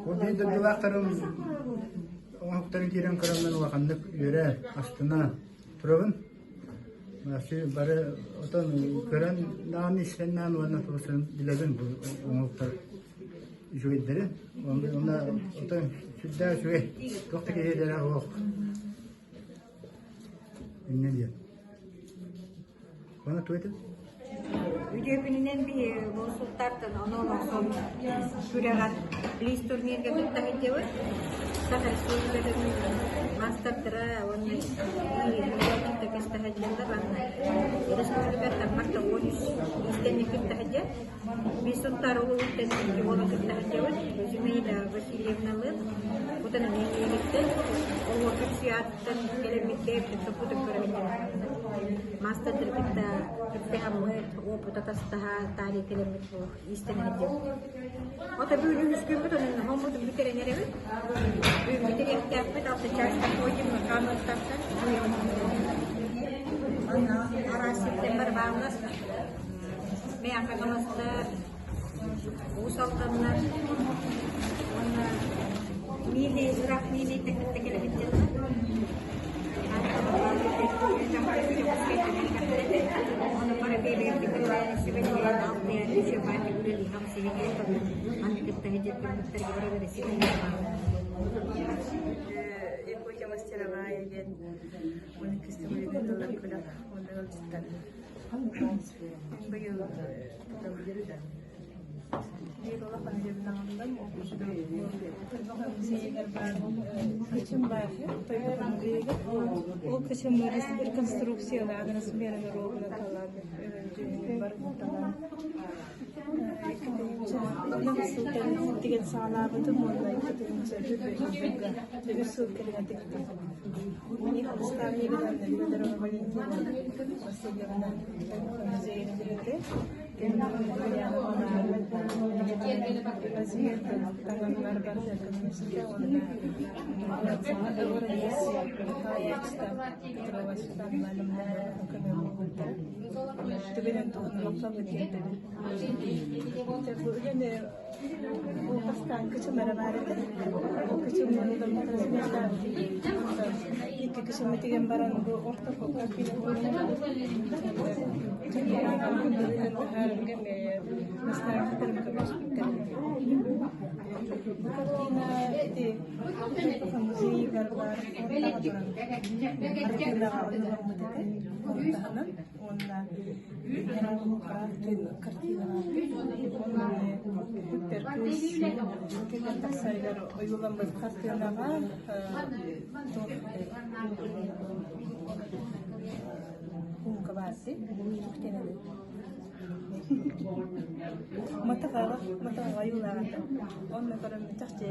Kodi da duvaqtarım oğukların kiren karamdan vakandık yere astına turabın. Masih bara otan keren nani senan wana tosan dilagan bu oğuktar juidleri. Ona otan südda süe. Dokta ki hedera oğuk. Ne diyor? Bana tuvalet. Üdebinin bir konsultardan onun son süregat list turnirge bitti var. Sakal süregatın master'lara onu kita kesta hajjanda bana. Respublika marta olis istenni kita hajja. Bisuntar ulu istenni wala kita hajja var. Zümeyda Vasilyevnalı. Butan neylikte o vakıfsiyattan kelimette tersebut görevler. Master kita hamlet o putatasdaha tali kelimit bu istenedi. O tabi ülümüz gibi tutanın hamurdu bir kere nereye? Bir kere yaptık altı çarşıda koyayım mı kanun tutarsan. Ara September bağımız. Meyak arkadaşlar usaltanlar. Mili, Irak mili teknik kelimit. Para bebê que trabalha se vê que não tem a gente vai ter que ligar se vê que antes que está gente que está agora vai ser eu vou chamar se ela vai again quando que estou me vendo lá para quando eu estou O kısımları rekonstrüksiyon adına bir roluna kalan nasıl tiga sağladı mı bir sürü kreatif ini sekarang ini kan dari dalam bagi masih jangan zeyinleri متى غيولا أنا كرم تحت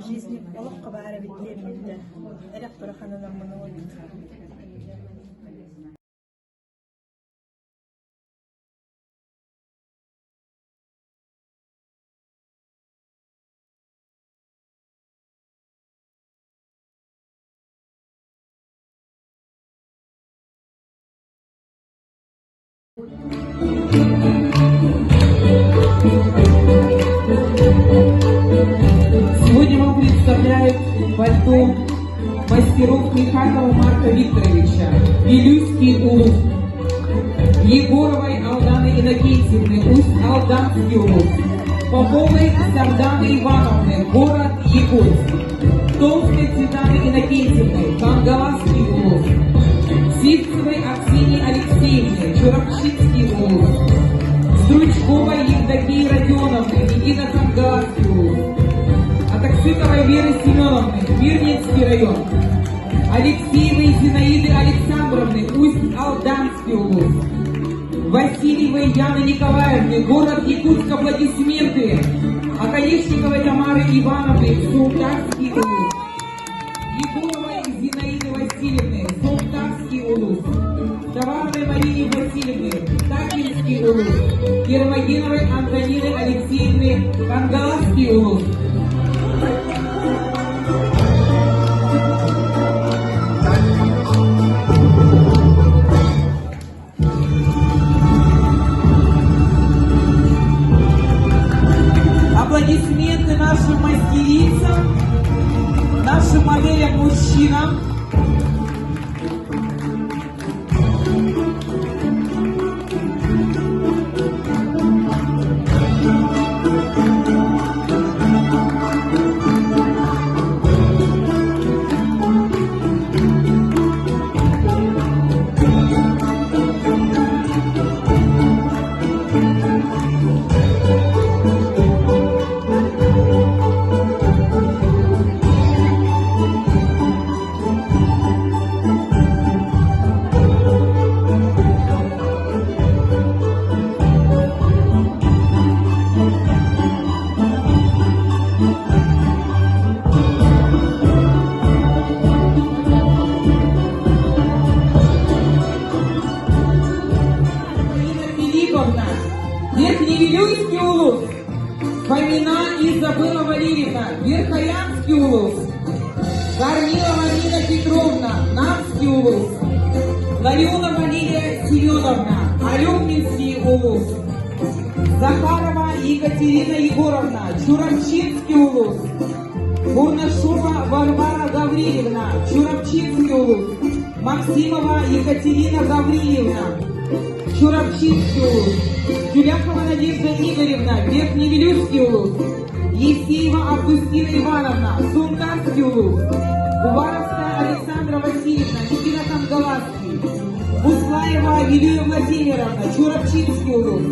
جيزني ولق بعربي كلام ده أنا برخنا لما نقول Сегодня вам представляют пальто мастеров Михайлова Марка Викторовича, Вилюйский улус, Егоровой Алданы Иннокентьевны, Усть-Алданский улус, Поповой Сарданы Ивановны, город Якутск, Толстой Цветаны Иннокентьевны, Кангаласский улус, Сивцевой Аксинии Алексеевны, Чуракшинский улус, Стручковой Евдокии Родионовны, Никита Кангаласский улус, Атаксыковой Веры Семеновны, Мирнинский район, Алексеевой Зинаиды Александровны, Усть-Алданский улус, Васильевой Яны Николаевны, город Якутск, аплодисменты, Околешниковой Тамары Ивановны, Султанский улус, Егоровой Зинаиды Васильевны, Султанский улус, Товарной Марине Васильевны, Такинский улус, Ермогеновой Антонины Алексеевны, Кангаласский улус. Аплодисменты нашим Васильевна, Верхоянский улус. Корнилова Нина Петровна, Намский улус. Ларионова Лилия Семеновна, Алюминский улус. Захарова Екатерина Егоровна, Чурамчинский улус. Бурнашова Варвара Гаврилевна, Чурамчинский улус. Максимова Екатерина Гаврилевна, Чурамчинский улус. Тюляхова Надежда Игоревна, Верхневилюйский улус. Евсеева Августина Ивановна, Сунтарский улус. Уваровская Александра Васильевна, Никита Тамгаласский. Буслаева Юлия Владимировна, Чурамчинский улус.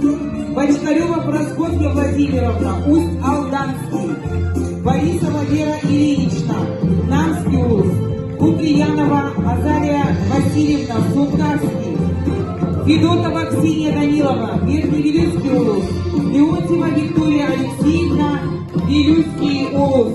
Бочкарева Просковья Владимировна, Усть-Алданский. Борисова Вера Ильинична, Намский улус. Куприянова Азария Васильевна, Сунтарский. Федотова Ксения Данилова, Верхневилюйский улус. Леонтьева Виктория Алексеевна, Вилюйский улус.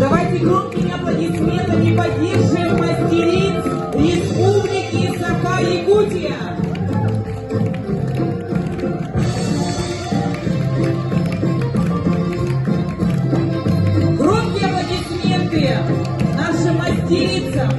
Давайте громкими аплодисментами поддержим мастериц Республики Саха-Якутия. Громкие аплодисменты нашим мастерицам.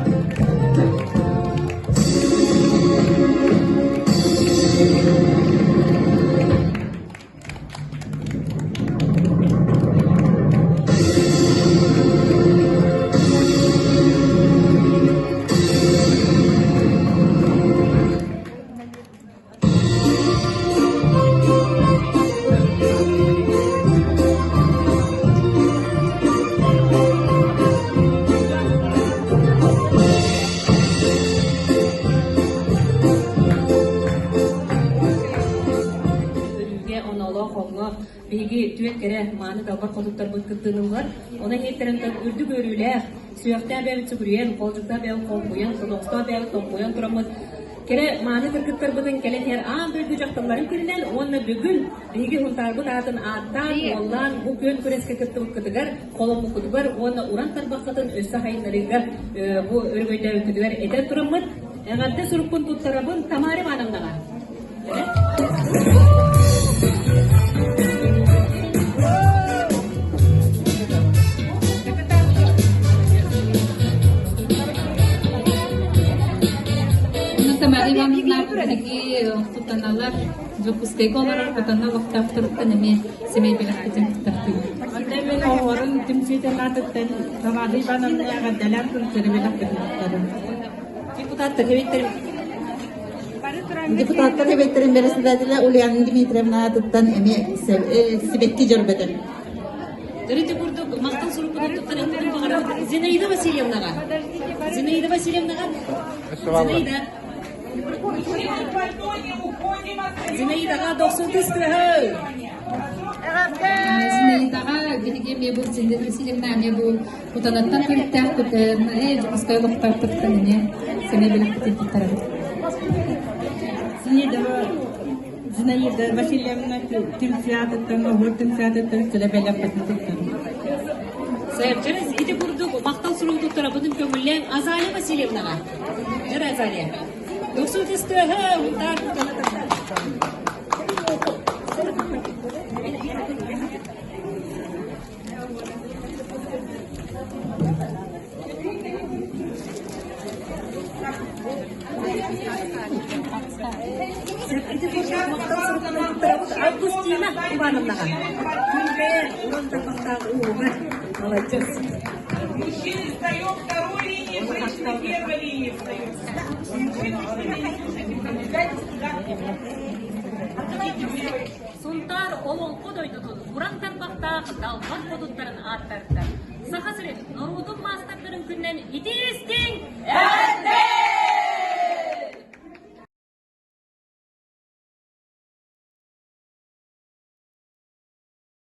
Беги түйет кере маны талбар koduklar бөткүттүнүм бар. Она хейтеренден үрдү көрүлөр. Суякта бәбит сүгүрен, колжукта бәбит колкуян, содокста бәбит токуян турамыз. Кере маны кыркыттар бүгүн келетер бөлгү жакталарын киринен, оны бүгүн беги хунтарбы атын аттан, оллан бу көн көреске кытты укытыгар, колом укытыгар, оны уран тарбакатын өссө хайнарыгар бу өргөйдө укытыгар эте турамыз. Эгатте суруккун туттарабын тамары манамдага. Такие футаналар, запускай колорар, футанал автор танами, семей белахтин тарту. Андаймен оорун тимсите натыттан тамады банамны агадалар күнсере белахтин тарту. Депутаттар хебеттерин бересидәдиле Ульяна Дмитриевна туттан эми себекки жөрбөтөн. Дөрите курдук мактан сурукуна туттан эми Зинаида Васильевнага. Зинаида Васильевнага. Зинаидаға 90 тысяча. Зинаидаға бирге ме бул Зинаида Васильевна ме бул утанаттан көлттәк күтән, жумыскай локтар тоттан эме семей беләктен тутарады. Зинаида Васильевна тимсиятыттан, тимсиятыттан сөлебеләп кеттен. Сәйчәрез иде курдук мактан сурукуна туттара бутын көңүллән Азалия Васильевнага. Жара Азалия. 90 тысяча унтар туттан. Августина Ивановна. Молодец. Мужчины встаем второй линии, женщины первой линии встают. Сунтар олонку дойдутун, урантар бактак, далбат kodуттарын аттарды. Сахасырет, Норудун мастарларын күннен итесте